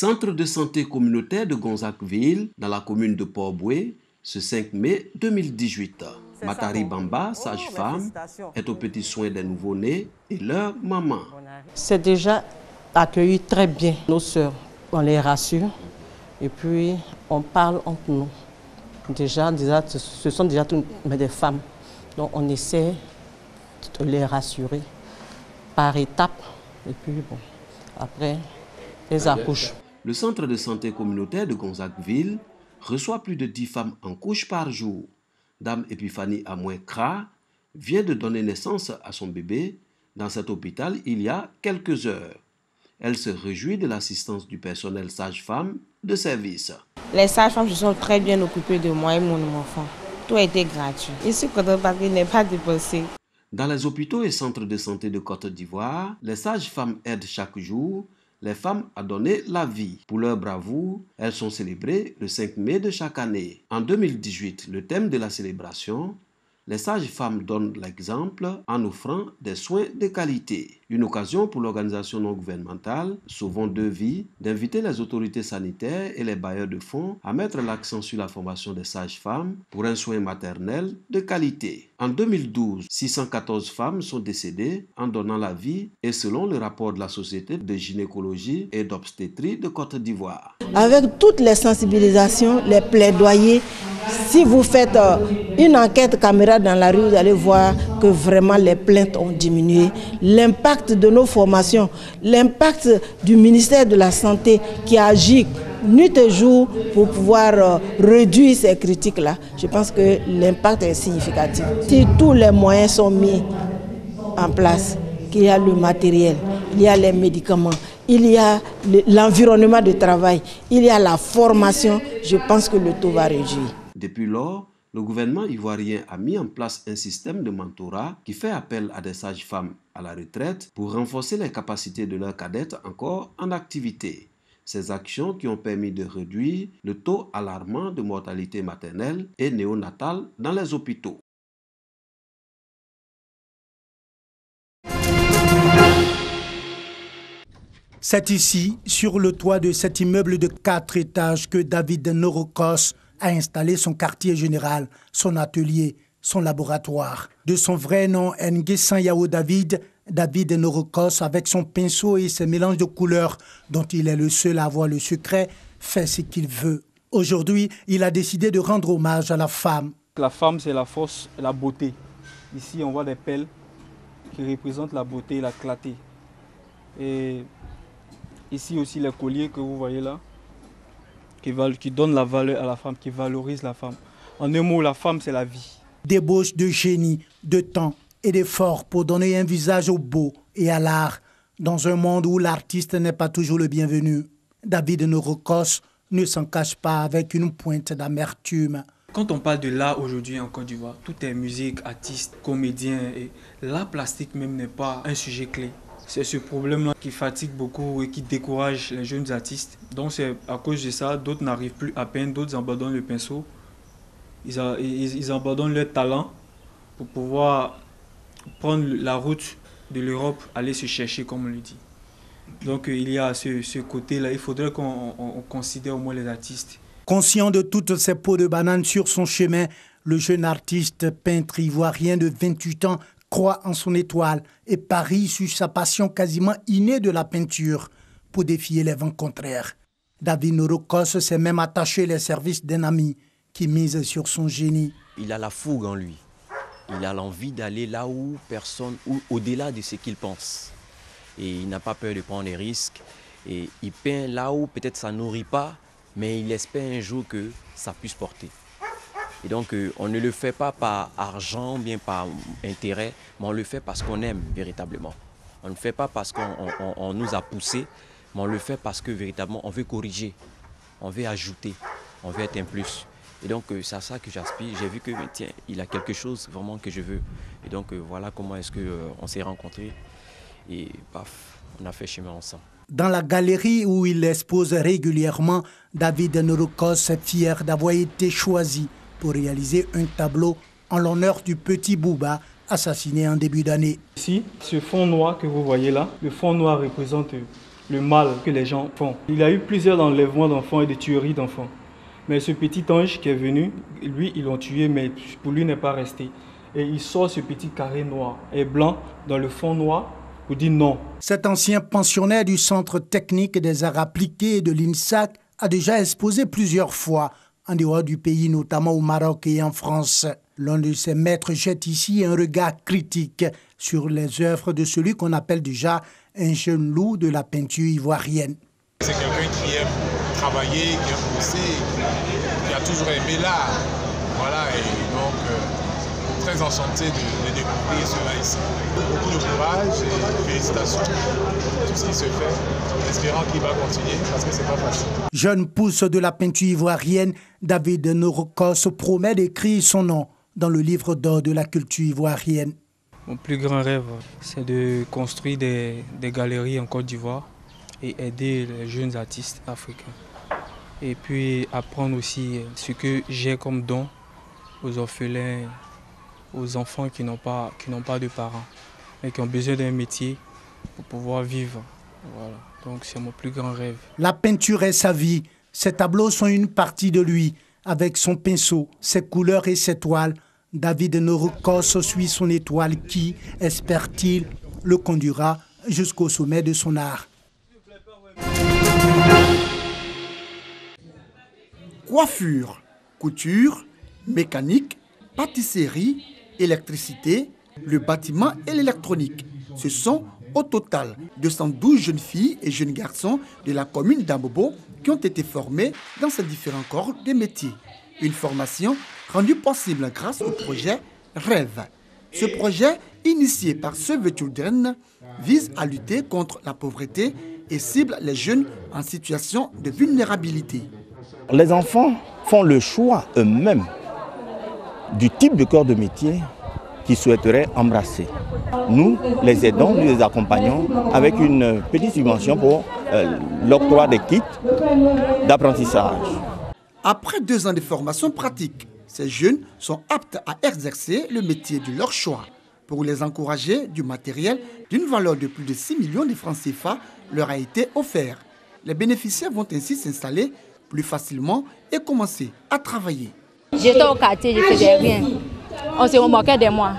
Centre de santé communautaire de Gonzagueville, dans la commune de Port-Boué, ce 5 mai 2018. Matari Bamba, sage-femme, est aux petits soins des nouveau-nés et leur maman. C'est déjà accueilli très bien. Nos sœurs, on les rassure et puis on parle entre nous. Déjà ce sont déjà toutes des femmes. Donc on essaie de les rassurer par étapes et puis bon, après elles accouchent. Le centre de santé communautaire de Gonzagueville reçoit plus de 10 femmes en couche par jour. Dame Epiphanie Amoué-Kra vient de donner naissance à son bébé dans cet hôpital il y a quelques heures. Elle se réjouit de l'assistance du personnel sage-femme de service. Les sages-femmes se sont très bien occupées de moi et mon enfant. Tout a été gratuit. Je suis contente parce qu'il n'est pas dépensé. Dans les hôpitaux et centres de santé de Côte d'Ivoire, les sages-femmes aident chaque jour les femmes à donner la vie. Pour leur bravoure, elles sont célébrées le 5 mai de chaque année. En 2018, le thème de la célébration, les sages-femmes donnent l'exemple en offrant des soins de qualité. Une occasion pour l'organisation non gouvernementale, Sauvons deux vies, d'inviter les autorités sanitaires et les bailleurs de fonds à mettre l'accent sur la formation des sages-femmes pour un soin maternel de qualité. En 2012, 614 femmes sont décédées en donnant la vie et selon le rapport de la Société de gynécologie et d'obstétrique de Côte d'Ivoire. Avec toutes les sensibilisations, les plaidoyers, si vous faites une enquête caméra dans la rue, vous allez voir que vraiment les plaintes ont diminué. L'impact de nos formations, l'impact du ministère de la Santé qui agit nuit et jour pour pouvoir réduire ces critiques-là, je pense que l'impact est significatif. Si tous les moyens sont mis en place, qu'il y a le matériel, il y a les médicaments, il y a l'environnement de travail, il y a la formation, je pense que le taux va réduire. Depuis lors, le gouvernement ivoirien a mis en place un système de mentorat qui fait appel à des sages-femmes à la retraite pour renforcer les capacités de leurs cadettes encore en activité. Ces actions qui ont permis de réduire le taux alarmant de mortalité maternelle et néonatale dans les hôpitaux. C'est ici, sur le toit de cet immeuble de 4 étages, que David Norokos a installé son quartier général, son atelier, son laboratoire. De son vrai nom, Nguessan Yao David Norokos, avec son pinceau et ses mélanges de couleurs dont il est le seul à avoir le secret, fait ce qu'il veut. Aujourd'hui, il a décidé de rendre hommage à la femme. La femme, c'est la force et la beauté. Ici, on voit des pelles qui représentent la beauté et la clarté. Et ici aussi, les colliers que vous voyez là, qui donnent la valeur à la femme, qui valorisent la femme. En un mot, la femme, c'est la vie. Débauche de génie, de temps et d'effort pour donner un visage au beau et à l'art, dans un monde où l'artiste n'est pas toujours le bienvenu. David Norokos ne s'en cache pas avec une pointe d'amertume. Quand on parle de l'art aujourd'hui en Côte d'Ivoire, tout est musique, artiste, comédien, et l'art plastique même n'est pas un sujet clé. C'est ce problème-là qui fatigue beaucoup et qui décourage les jeunes artistes. Donc c'est à cause de ça, d'autres n'arrivent plus à peindre, d'autres abandonnent le pinceau. Ils abandonnent leur talent pour pouvoir prendre la route de l'Europe, aller se chercher, comme on le dit. Donc il y a ce côté-là, il faudrait qu'on considère au moins les artistes. Conscient de toutes ces peaux de banane sur son chemin, le jeune artiste peintre ivoirien de 28 ans croit en son étoile et parie sur sa passion quasiment innée de la peinture pour défier les vents contraires. David Norokos s'est même attaché les services d'un ami qui mise sur son génie. Il a la fougue en lui. Il a l'envie d'aller là où personne, ou au-delà de ce qu'il pense. Et il n'a pas peur de prendre des risques. Et il peint là où peut-être ça ne nourrit pas, mais il espère un jour que ça puisse porter. Et donc, on ne le fait pas par argent, bien par intérêt, mais on le fait parce qu'on aime véritablement. On ne le fait pas parce qu'on nous a poussés, mais on le fait parce que véritablement, on veut corriger, on veut ajouter, on veut être un plus. Et donc, c'est à ça que j'aspire. J'ai vu que, tiens, il a quelque chose vraiment que je veux. Et donc, voilà comment est-ce qu'on s'est rencontrés. Et paf, on a fait chemin ensemble. Dans la galerie où il expose régulièrement, David Norokos est fier d'avoir été choisi pour réaliser un tableau en l'honneur du petit Bouba, assassiné en début d'année. Ici, ce fond noir que vous voyez là, le fond noir représente le mal que les gens font. Il y a eu plusieurs enlèvements d'enfants et de tueries d'enfants. Mais ce petit ange qui est venu, lui, ils l'ont tué, mais pour lui, il n'est pas resté. Et il sort ce petit carré noir et blanc dans le fond noir pour dire non. Cet ancien pensionnaire du Centre technique des arts appliqués de l'INSAC a déjà exposé plusieurs fois en dehors du pays, notamment au Maroc et en France. L'un de ses maîtres jette ici un regard critique sur les œuvres de celui qu'on appelle déjà un jeune loup de la peinture ivoirienne. C'est quelqu'un qui aime travailler, qui aime bosser, qui a toujours aimé l'art. Voilà, et donc très enchanté de découvrir cela ici. Beaucoup de courage et félicitations pour tout ce qui se fait, espérant qu'il va continuer parce que c'est pas facile. Jeune pousse de la peinture ivoirienne, David Norokos promet d'écrire son nom dans le livre d'or de la culture ivoirienne. Mon plus grand rêve, c'est de construire des galeries en Côte d'Ivoire et aider les jeunes artistes africains. Et puis apprendre aussi ce que j'ai comme don aux orphelins, aux enfants qui n'ont pas de parents et qui ont besoin d'un métier pour pouvoir vivre. Voilà. Donc c'est mon plus grand rêve. La peinture est sa vie. Ses tableaux sont une partie de lui. Avec son pinceau, ses couleurs et ses toiles, David Norokos suit son étoile qui, espère-t-il, le conduira jusqu'au sommet de son art. Coiffure, couture, mécanique, pâtisserie, électricité, le bâtiment et l'électronique. Ce sont au total 212 jeunes filles et jeunes garçons de la commune d'Ambobo qui ont été formés dans ces différents corps de métiers. Une formation rendue possible grâce au projet REV. Ce projet, initié par Save the Children, vise à lutter contre la pauvreté et cible les jeunes en situation de vulnérabilité. Les enfants font le choix eux-mêmes du type de corps de métier qu'ils souhaiteraient embrasser. Nous les aidons, nous les accompagnons avec une petite subvention pour l'octroi des kits d'apprentissage. Après 2 ans de formation pratique, ces jeunes sont aptes à exercer le métier de leur choix. Pour les encourager, du matériel d'une valeur de plus de 6 millions de francs CFA leur a été offert. Les bénéficiaires vont ainsi s'installer plus facilement et commencer à travailler. J'étais au quartier, je ne faisais rien. On se moquait de moi.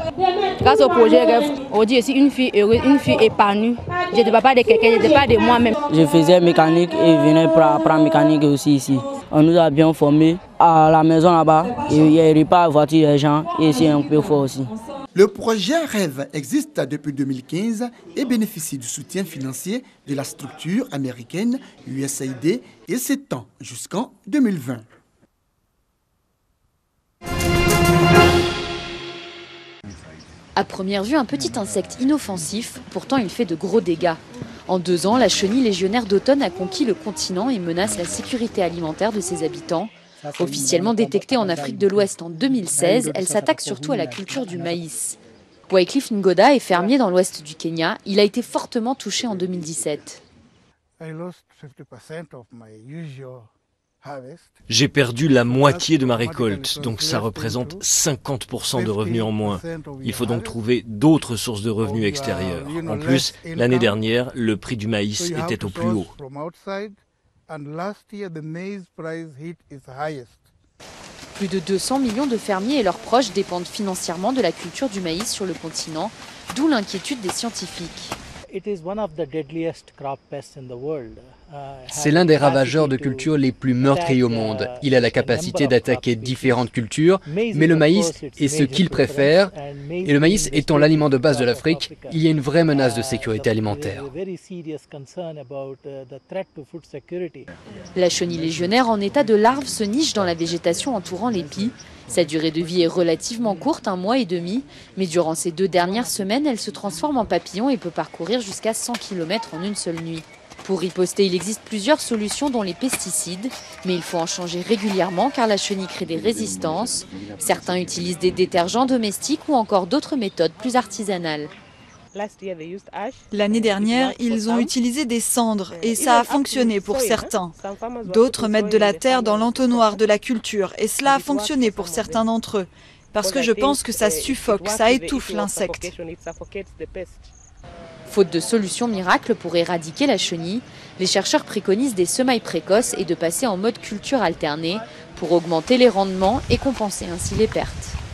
Grâce au projet REV, on dit aussi une fille heureuse, une fille épanouie. Je n'étais pas de quelqu'un, je n'étais pas de moi-même. Je faisais mécanique et venais pour apprendre mécanique aussi ici. On nous a bien formés à la maison là-bas. Il y a des repas, voiture, les gens et c'est un peu fort aussi. Le projet REV existe depuis 2015 et bénéficie du soutien financier de la structure américaine USAID et s'étend jusqu'en 2020. À première vue, un petit insecte inoffensif, pourtant il fait de gros dégâts. En 2 ans, la chenille légionnaire d'automne a conquis le continent et menace la sécurité alimentaire de ses habitants. Officiellement détectée en Afrique de l'Ouest en 2016, elle s'attaque surtout à la culture du maïs. Wycliffe Ngoda est fermier dans l'ouest du Kenya. Il a été fortement touché en 2017. J'ai perdu la moitié de ma récolte, donc ça représente 50% de revenus en moins. Il faut donc trouver d'autres sources de revenus extérieures. En plus, l'année dernière, le prix du maïs était au plus haut. Plus de 200 millions de fermiers et leurs proches dépendent financièrement de la culture du maïs sur le continent, d'où l'inquiétude des scientifiques. C'est l'un des ravageurs de culture les plus meurtriers au monde. Il a la capacité d'attaquer différentes cultures, mais le maïs est ce qu'il préfère. Et le maïs étant l'aliment de base de l'Afrique, il y a une vraie menace de sécurité alimentaire. La chenille légionnaire en état de larve se niche dans la végétation entourant l'épi. Sa durée de vie est relativement courte, 1 mois et demi, mais durant ces 2 dernières semaines, elle se transforme en papillon et peut parcourir jusqu'à 100 km en une seule nuit. Pour riposter, il existe plusieurs solutions dont les pesticides, mais il faut en changer régulièrement car la chenille crée des résistances. Certains utilisent des détergents domestiques ou encore d'autres méthodes plus artisanales. L'année dernière, ils ont utilisé des cendres et ça a fonctionné pour certains. D'autres mettent de la terre dans l'entonnoir de la culture et cela a fonctionné pour certains d'entre eux. Parce que je pense que ça suffoque, ça étouffe l'insecte. Faute de solution miracle pour éradiquer la chenille, les chercheurs préconisent des semailles précoces et de passer en mode culture alternée pour augmenter les rendements et compenser ainsi les pertes.